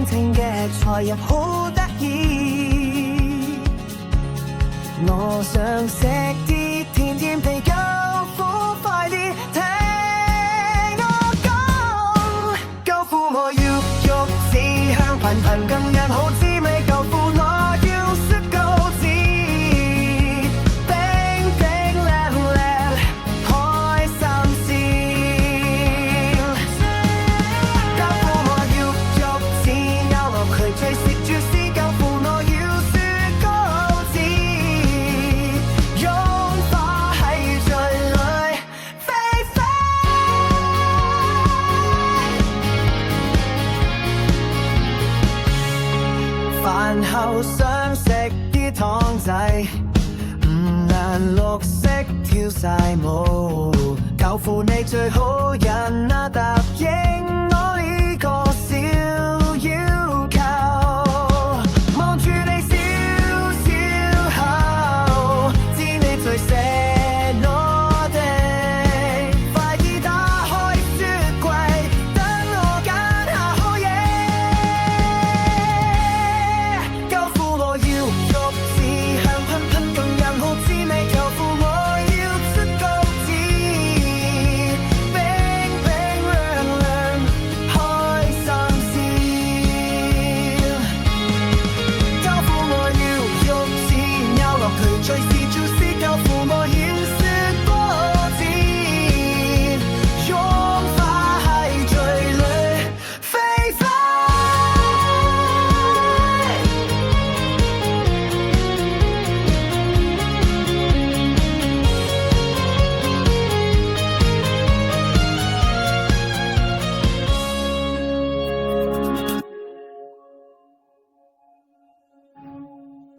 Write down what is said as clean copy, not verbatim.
聽嘅才入好得意。我想食啲甜甜地狗苦，快啲聽我講。狗苦我要肉子香噴噴，更人好滋味。狗苦我要雪糕子，冰冰涼涼開心先。狗苦我要肉子咬落去，隨食住絲。狗苦我要雪糕子，融化喺嘴裏飛飛。飯後想食啲糖仔，五顏六色跳晒舞。狗苦你最好人啊，答應。